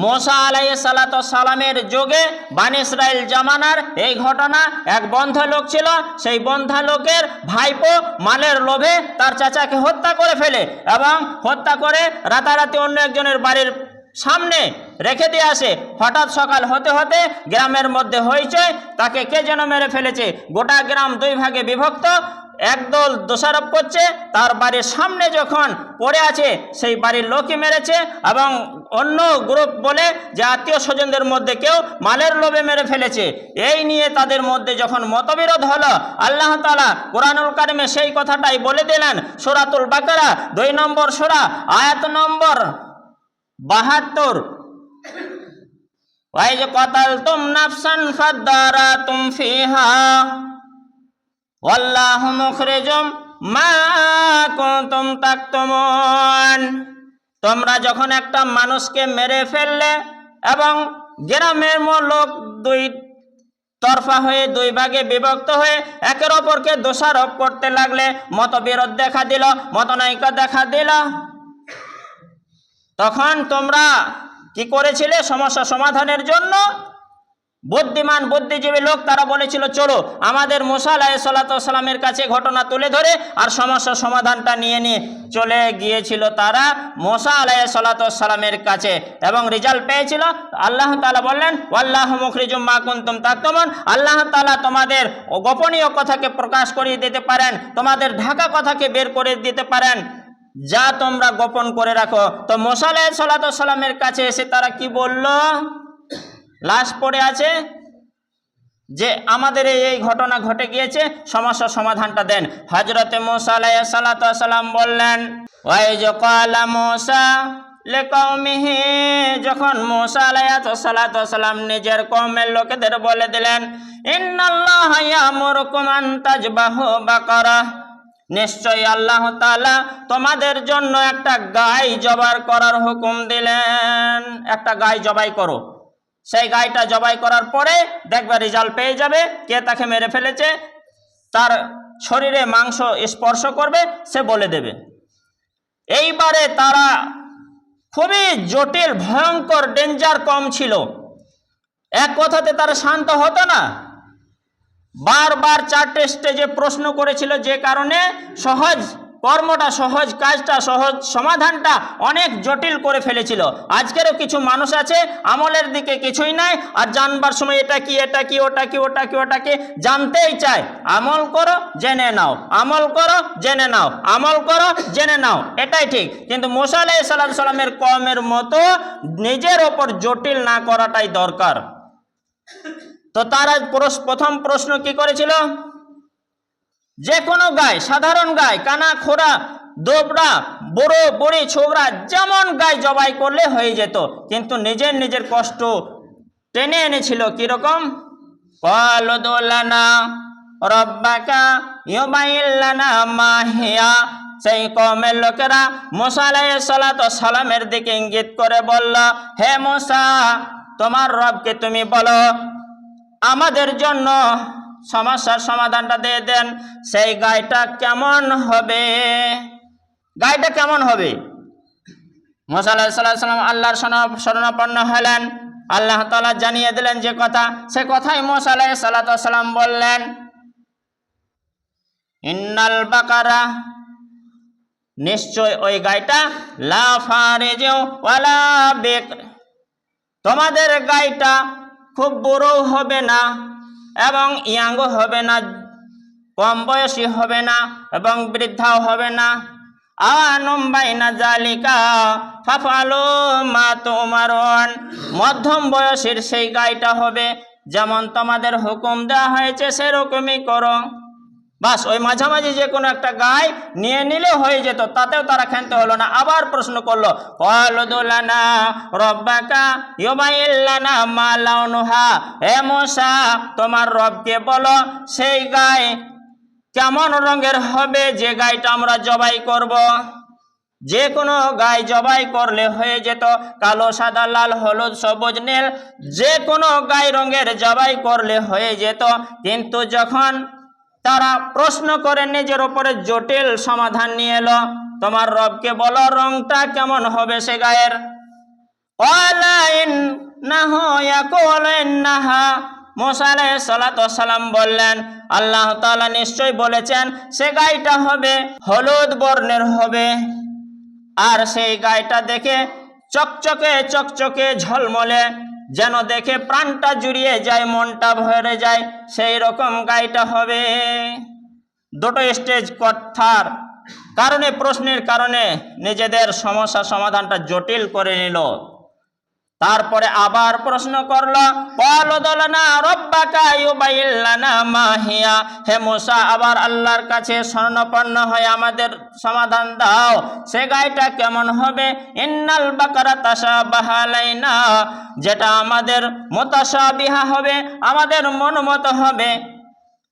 मूसा आलैहिस्सालामेर যুগে বানি ইসরাইল জামানার এই ঘটনা। এক বন্ধা লোক ছিল, সেই বন্ধা লোকের ভাইপো মালের লোভে তার চাচাকে হত্যা করে ফেলে এবং হত্যা করে রাতারাতি অন্য একজনের বাড়ির সামনে রেখে দিয়ে আসে। হঠাৎ সকাল হতে হতে গ্রামের মধ্যে হইচই, তাকে কে যেন মেরে ফেলেছে। গোটা গ্রাম দুই ভাগে বিভক্ত। একদল দোষারোপ করছে তার বাড়ির সামনে যখন পড়ে আছে সেই বাড়ির লোকই মেরেছে, এবং অন্য গ্রুপ বলে যে আত্মীয় স্বজনদের মধ্যে কেউ মালের লোভে মেরে ফেলেছে। এই নিয়ে তাদের মধ্যে যখন মতবিরোধ হলো, আল্লাহ তাআলা কোরআনুল কারিমে সেই কথাটাই বলে দিলেন। সূরাতুল বাকারা 2 নম্বর সূরা আয়াত নম্বর 72, ওয়াইজ কাতালতুম নাফসান ফাদারাতুম ফিহা ওয়াল্লাহু মুখরিজুম মা কুনতুম তাকতুমুন। তোমরা যখন একটা মানুষকে মেরে ফেললে এবং গ্রামের লোক দুই তরফা হয়ে দুই ভাগে বিভক্ত হয়ে একের অপরকে দোষারোপ করতে লাগলে, মতবিরোধ দেখা দিল, মতনৈক্য দেখা দিল, তখন তোমরা কি করেছিলে? সমস্যা সমাধানের জন্য বুদ্ধিমান বুদ্ধিজীবী লোক তারা বলেছিল, চলো আমাদের মুসা আলাইহিসসালামের কাছে ঘটনা তুলে ধরে আর সমস্যা সমাধানটা নিয়ে চলে গিয়েছিল তারা মুসা আলাইহিসসালামের কাছে এবং রেজাল্ট পেয়েছিল। আল্লাহ তাআলা বললেন, ওয়াল্লাহু মুখরিজুম মা কুনতুম তাকতুমুন। আল্লাহ তাআলা তোমাদের গোপনীয় কথাকে প্রকাশ করিয়ে দিতে পারেন, তোমাদের ঢাকা কথাকে বের করে দিতে পারেন, যা তোমরা গোপন করে রাখো। তো মুসা আলাইহিসসালামের কাছে এসে তারা কি বলল? লাশ পড়ে আছে যে আমাদের এই ঘটনা ঘটে গিয়েছে, সমস্যার সমাধানটা দেন। হযরতে মুসা আলাইহিসসালাম বললেন, ওয়াইজ ক্বালা মুসা লিকাওমিহি, যখন মুসা আলাইহিসসালাম নিজের কওমের লোকেদের বলে দিলেন, ইন্নাল্লাহা ইয়ামুরুকুম আন তাজবাহু বাকারা, নিশ্চয়ই আল্লাহ তাআলা তোমাদের জন্য একটা গাই জবাই করার হুকুম দিলেন। একটা গাই জবাই করো, সেই গাইটা জবাই করার পরে দেখবে রেজাল্ট পেয়ে যাবে কে তাকে মেরে ফেলেছে। তার শরীরে মাংস স্পর্শ করবে, সে বলে দেবে। এইবারে তারা খুবই জটিল, ভয়ঙ্কর, ডেঞ্জার কম ছিল। এক কথাতে তারা শান্ত হতো না, বারবার 4টে স্টেজে প্রশ্ন করেছিল, যে কারণে সহজ কর্মটা, সহজ কাজটা, সহজ সমাধানটা অনেক জটিল করে ফেলেছিল। আজকেরও কিছু মানুষ আছে আমলের দিকে কিছুই নাই, আর জানবার সময় এটা কি, এটা কি, ওটা কি, ওটা কি, ওটা কি জানতেই চায়। আমল করো জেনে নাও, আমল করো জেনে নাও, আমল করো জেনে নাও, এটাই ঠিক। কিন্তু মুসা আলাইহিসসালামের কওমের মতো নিজের ওপর জটিল না করাটাই দরকার। তো তারা প্রথম প্রশ্ন কি করেছিল? যে কোনো গায়, সাধারণ গায়, কানা খোরা দোবড়া বড় বড়ি ছোকরা যেমন গায় জবাই করলে হয়ে যেত, কিন্তু নিজের কষ্ট টেনে এনেছিল। কিরকম? ক্বালু উদউ লানা রাব্বাকা ইউবাইয়িন লানা মা হিয়া, সেই কওমের লোকেরা মুসা আলাইহিসসালামের দিকে ইঙ্গিত করে বলল, হে মুসা, তোমার রবকে তুমি বলো আমাদের জন্য সমস্যার সমাধানটা দিয়ে দেন। সেই গায়টা কেমন হবে? গায়টা কেমন হবে? মুসা আলাইহিসসালাম আল্লাহর শরণাপন্ন হলেন। আল্লাহ তাআলা জানিয়ে দিলেন যে কথা, সে কথাই মুসা আলাইহিসসালাম বললেন, ইন্নাল বাকারা, নিশ্চয় ওই গায়টা, লা ফারিজু ওয়ালা বিকর, তোমাদের গায়টা খুব বড় হবে না এবং ইয়াঙ্গ হবে না, কম বয়সী হবে না এবং বৃদ্ধাও হবে না। আনুম বাইনা জালিকা ফাফালু মা তুমারুন, মধ্যম বয়সের সেই গায়টা হবে, যেমন তোমাদের হুকুম দেওয়া হয়েছে সেরকমই করো। বাস, ওই মাঝামাঝি যে কোনো একটা গায় নিয়ে নিলে হয়ে যেত, তাতেও তারা খেলতে হলো না। আবার প্রশ্ন করলো, ক্বালু উদউ লানা রাব্বাকা ইউবাইয়িন লানা মা লাউনুহা, হে মুসা, তোমার রবকে বলো সেই গায় কেমন রঙের হবে যে গায়টা আমরা জবাই করব। যে কোনো গায় জবাই করলে হয়ে যেত, কালো সাদা লাল হলুদ সবুজ নীল যে কোনো গায় রঙের জবাই করলে হয়ে যেত। কিন্তু যখন তারা প্রশ্ন করে নিজের উপরে জটিল সমাধান নিয়ে এলো, তোমার রবকে বলো রংটা কেমন হবে সে গায়ের। ক্বালা ইন্নাহু ইয়াকুলু ইন্নাহা, মূসা আলাইহিস সালাতু ওয়াস সালাম বললেন, আল্লাহ তাআলা নিশ্চয় বলেছেন সে গাইটা হবে হলুদ বর্ণের হবে, আর সেই গাইটা দেখে চকচকে চকচকে ঝলমলে, যেন দেখে প্রাণটা জুড়িয়ে যায়, মনটা ভরে যায়, সেই রকম গাইটা হবে। দুটো স্টেজ কথার কারণে, প্রশ্নের কারণে নিজেদের সমস্যা সমাধানটা জটিল করে নিল। তারপরে আবার প্রশ্ন করলো, ক্বালুদুলনা রাব্বাকা ইউবাইয়িন লানা মা হিয়া, হে মূসা আবার আল্লাহর কাছে শরণাপন্ন হয়ে আমাদের সমাধান দাও, সে গাইটা কেমন হবে। ইন্নাল বাকারা তাশাবাহা আলাইনা, যেটা আমাদের মুতাশাবিহা হবে, আমাদের মনমতো হবে।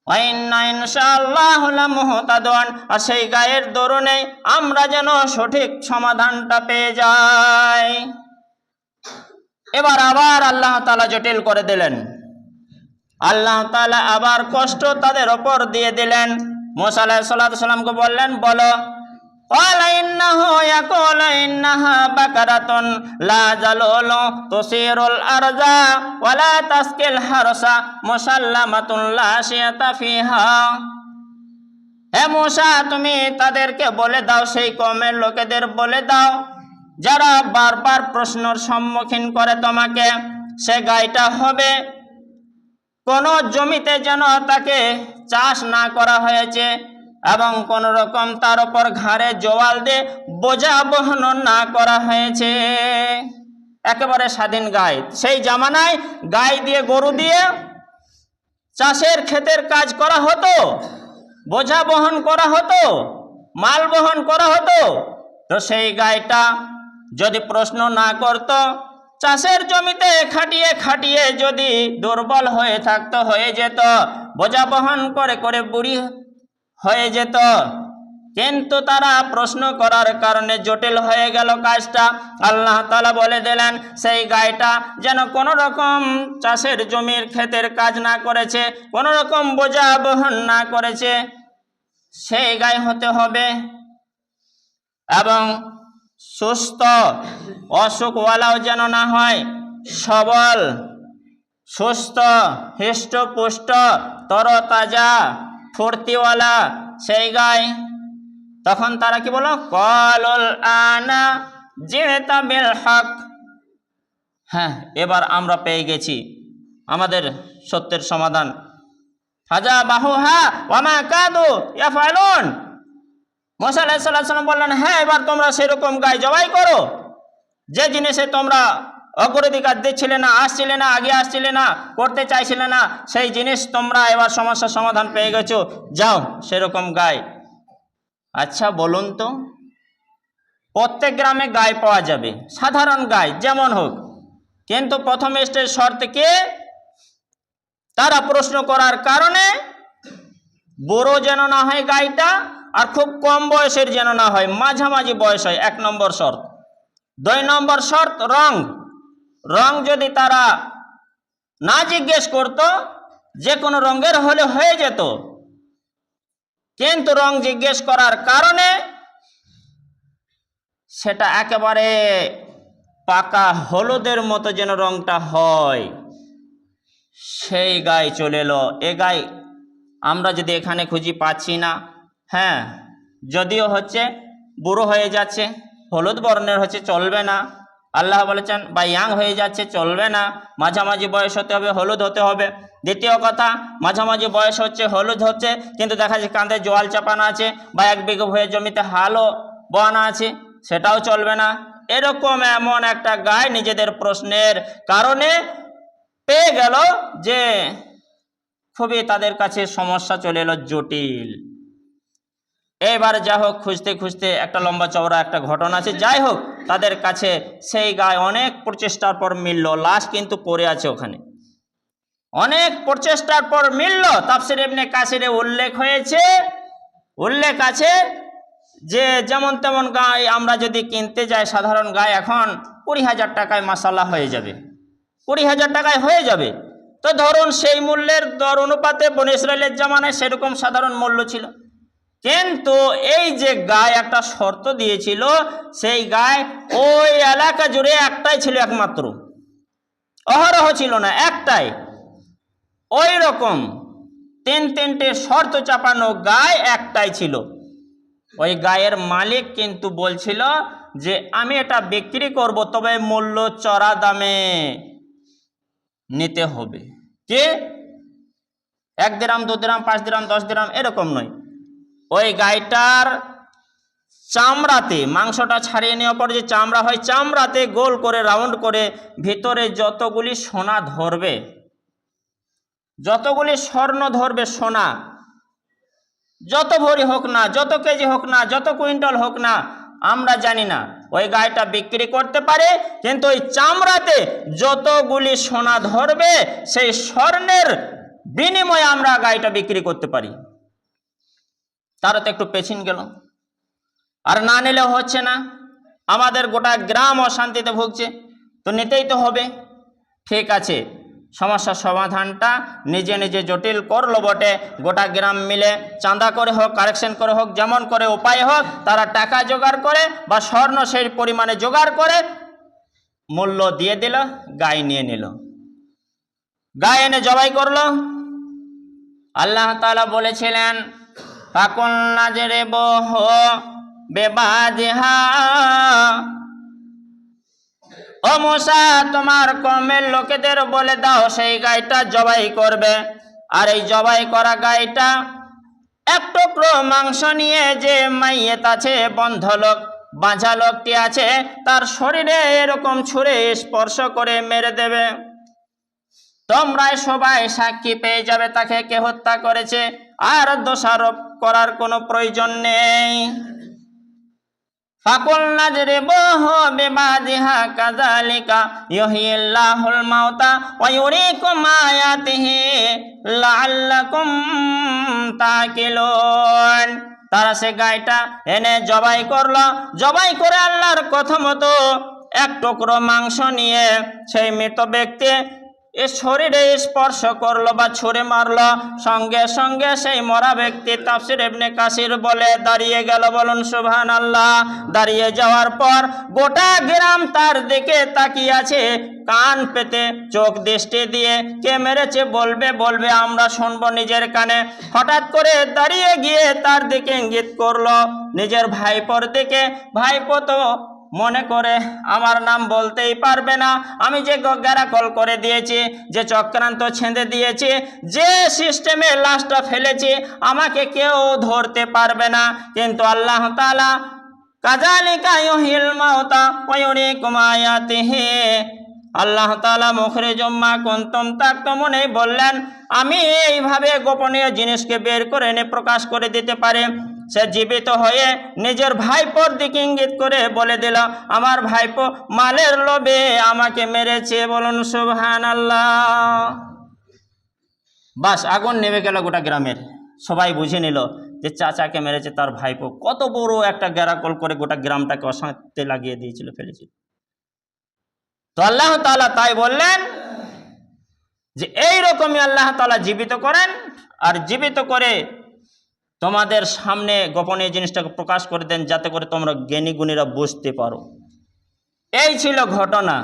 ওয়া ইন্না ইনশাআল্লাহু লামুহতাদুন, আর সেই গায়ের দরুনে আমরা যেন সঠিক সমাধানটা পেয়ে যাই। এবার আবার আল্লাহ তাআলা জটিল করে দিলেন, আল্লাহ তাআলা আবার কষ্ট তাদের ওপর দিয়ে দিলেন। মূসা আলাইহিস সালামকে বললেন, বলো। ক্বালা ইন্নাহু ইয়াকুলু ইন্নাহা বাকারাতুন লা যালুলু তুসিরুল আরজা ওয়া লা তাসকিল হারসা মুসাল্লামাতুন লা শিয়াতা ফিহা। হে মূসা, তুমি তাদেরকে বলে দাও, সেই কওমের লোকেদের বলে দাও যারা বারবার প্রশ্নের সম্মুখীন করে তোমাকে, সে গাইটা হবে কোন জমিতে যেন তাকে চাষ না করা হয়েছে, এবং কোন রকম তার উপর ঘাড়ে জোয়াল দিয়ে বোঝা বহন না করা হয়েছে, একেবারে স্বাধীন গাই। সেই জামানায় গাই দিয়ে, গরু দিয়ে চাষের ক্ষেতের কাজ করা হতো, বোঝা বহন করা হতো, মাল বহন করা হতো। তো সেই গাইটা যদি প্রশ্ন না করত, চাষের জমিতে খাটিয়ে খাটিয়ে যদি দুর্বল হয়ে থাকতো, হয়ে যেত, বোঝা বহন করে করে বুড়ি হয়ে যেত, কিন্তু তারা প্রশ্ন করার কারণে জটিল হয়ে গেল কাজটা। আল্লাহ তাআলা বলে দিলেন, সেই গাইটা যেন কোনো রকম চাষের জমির ক্ষেতের কাজ না করেছে, কোনো রকম বোঝা বহন না করেছে, সেই গাই হতে হবে। এবং সুস্থ, অসুখওয়ালাও যেন না হয়, সবল, সুস্থ, হৃষ্টপুষ্ট, তরতাজা, ফুর্তিওয়ালা সেই গাই। তখন তারা কি বলল, ক্বালুল আনা জিতা বিল হক, হ্যাঁ এবার আমরা পেয়ে গেছি আমাদের সত্যের সমাধান। ফাযাবাহুহা ওয়া মা কাদু ইয়াফআলুন, মূসা আলাইহিস সালাম বললেন, হ্যাঁ এবার তোমরা সেরকম গাই জবাই করো, যে জিনিসে তোমরা অগ্রাধিকার দিচ্ছিলে না, আসছিলে না, আগে আসছিলে না, করতে চাইছিলে না, সেই জিনিস তোমরা এবার সমস্যার সমাধান পেয়ে গেছো, যাও সেরকম গাই। আচ্ছা বলুন তো, প্রত্যেক গ্রামে গাই পাওয়া যাবে, সাধারণ গাই যেমন হোক, কিন্তু প্রথম স্টেজ শর্তে কি, তারা প্রশ্ন করার কারণে বড় যেন না হয় গাইটা, আর খুব কম বয়সের যেন না হয়, মাঝামাঝি বয়স হয়, 1 নম্বর শর্ত। 2 নম্বর শর্ত রং, রং যদি তারা না জিজ্ঞেস করত, যে কোনো রঙের হলে হয়ে যেত, কিন্তু রং জিজ্ঞেস করার কারণে সেটা একেবারে পাকা হলুদের মতো যেন রংটা হয়, সেই গাই চলে এলো। এ গাই আমরা যদি এখানে খুঁজি পাচ্ছি না, হ্যাঁ যদিও হচ্ছে বুড়ো হয়ে যাচ্ছে, হলুদ বর্ণের হচ্ছে, চলবে না। আল্লাহ বলেছেন বা ইয়াং হয়ে যাচ্ছে, চলবে না, মাঝামাঝি বয়স হতে হবে, হলুদ হতে হবে। দ্বিতীয় কথা, মাঝামাঝি বয়স হচ্ছে, হলুদ হচ্ছে, কিন্তু দেখা যাচ্ছে কাঁধে জোয়াল চাপানো আছে, বা 1 বিঘা হয়ে জমিতে হালও বোয়ানো আছে, সেটাও চলবে না। এরকম এমন একটা গাই নিজেদের প্রশ্নের কারণে পেয়ে গেল, যে খুবই তাদের কাছে সমস্যা চলে এলো, জটিল। এবার যা হোক, খুঁজতে খুঁজতে একটা লম্বা চওড়া একটা ঘটনা আছে, যাই হোক তাদের কাছে সেই গায়ে অনেক প্রচেষ্টার পর মিলল, লাশ কিন্তু পড়ে আছে ওখানে, অনেক প্রচেষ্টার পর মিলল। তাফসীর ইবনে কাসিরে উল্লেখ আছে যে যেমন তেমন গায়ে আমরা যদি কিনতে যাই, সাধারণ গায়ে এখন 20,000 টাকায় মাশাআল্লাহ হয়ে যাবে, 20,000 টাকায় হয়ে যাবে। তো ধরুন সেই মূল্যের দর অনুপাতে বনী ইসরাইলের জামানায় সেরকম সাধারণ মূল্য ছিল, কিন্তু এই যে গায়ে একটা শর্ত দিয়েছিল, সেই গায়ে ওই এলাকা জুড়ে একটাই ছিল, একমাত্র, অহরহ ছিল না, একটাই। ওই রকম তিনটে শর্ত চাপানো গায়ে একটাই ছিল। ওই গায়ের মালিক কিন্তু বলছিল যে আমি এটা বিক্রি করব, তবে মূল্য চড়া দামে নিতে হবে। কে? 1 দিরহাম, 2 দিরহাম, 5 দিরহাম, 10 দিরহাম এরকম নয়। ওই গাইটার চামড়াতে, মাংসটা ছাড়িয়ে নেওয়ার পর যে চামড়া হয়, চামড়াতে গোল করে রাউন্ড করে ভিতরে যতগুলি সোনা ধরবে, যতগুলি স্বর্ণ ধরবে, সোনা, যত ভরি হোক না, যত কেজি হোক না, যত কুইন্টাল হোক না, আমরা জানি না, ওই গাইটা বিক্রি করতে পারে। কিন্তু ওই চামড়াতে যতগুলি সোনা ধরবে, সেই স্বর্ণের বিনিময়ে আমরা গাইটা বিক্রি করতে পারি। তারা তো একটু পেছিন গেল, আর না নিলেও হচ্ছে না। আমাদের গোটা গ্রাম অশান্তিতে ভুগছে, তো নিতেই তো হবে। ঠিক আছে, সমস্যার সমাধানটা নিজে নিজে জটিল করলো বটে। গোটা গ্রাম মিলে চাঁদা করে হোক, কারেকশন করে হোক, যেমন করে উপায় হোক, তারা টাকা জোগাড় করে বা স্বর্ণ সেই পরিমাণে জোগাড় করে মূল্য দিয়ে দিল, গাই নিয়ে নিল। গাই এনে জবাই করলো। আল্লাহ তাআলা বলেছিলেন, ফাকুলনা জরিবুহু বিবাদিহা, ও মুসা, তোমার কওমের লোকেদের বলে দাও সেই গাইটা জবাই করবে। আর এই জবাই করা গাইটা এক টুকরো মাংস নিয়ে যে মাইয়েত আছে, বন্ধ লোক, বাঁঝা লোকটি আছে, তার শরীরে এরকম ছুঁড়ে স্পর্শ করে মেরে দেবে। তোমরা সবাই সাক্ষী পেয়ে যাবে তাকে কে হত্যা করেছে, আর দোষারোপ করার কোনো প্রয়োজন নেই। ফাকুলনা জরিবুহু বিবাদিহা কাযালিকা ইউহয়িল্লাহুল মাউতা ওয়া ইউরিকুম আয়াতিহি লাআল্লাকুম তাকিলুন। তারা সে গাইটা এনে জবাই করলো। জবাই করে আল্লাহর কথা মতো এক টুকরো মাংস নিয়ে সেই মৃত ব্যক্তি এর শরীরে স্পর্শ করলো বা ছুঁড়ে মারলো, সঙ্গে সঙ্গে সেই মরা ব্যক্তি, তাফসীর ইবনে কাসির বলে, দাঁড়িয়ে গেল। বলুন সুবহানাল্লাহ। দাঁড়িয়ে যাওয়ার পর গোটা গ্রাম তার দিকে তাকিয়ে আছে, কান পেতে, চোখ দৃষ্টি দিয়ে। কে মেরেছে বলবে আমরা শুনবো নিজের কানে। হঠাৎ করে দাঁড়িয়ে গিয়ে তার দিকে ইঙ্গিত করলো, নিজের ভাইপোর দিকে। ভাইপো তো মনে করে আমার নাম বলতেই পারবে না, আমি যে গ্যারাকল করে দিয়েছি, যে চক্রান্ত ছেঁধে দিয়েছি, যে সিস্টেমে লাশটা ফেলেছি, আমাকে কেউ ধরতে পারবে না। কিন্তু আল্লাহ তাআলা কাযালিকা ইউহিল মাউতা ওয়া ইউরিকুম আয়াতিহি, আল্লাহ তাআলা মুখরিজুম মা কুনতুম তাকতুমুন বললেন, আমি এইভাবে গোপনীয় জিনিসকে বের করে এনে প্রকাশ করে দিতে পারি। সে জীবিত হয়ে নিজের ভাইপোর দিকে ইঙ্গিত করে বলে দিল, আমার ভাইপো মালের লোভে আমাকে মেরেছে। বলুন সুবহানাল্লাহ। বাস, আগুন নেমে গেল গোটা গ্রামের। সবাই বুঝে নিল যে চাচাকে মেরেছে তার ভাইপো। কত বড় একটা গ্যারাকল করে গোটা গ্রামটাকে অশান্তিতে লাগিয়ে দিয়েছিল, ফেলেছিল। তো আল্লাহ তাআলা তাই বললেন যে এইরকমই আল্লাহ তাআলা জীবিত করেন, আর জীবিত করে তোমাদের সামনে গোপনীয় জিনিসটাকে প্রকাশ করে দেন, যাতে করে তোমরা জ্ঞানী গুণীরা বুঝতে পারো। এই ছিল ঘটনা।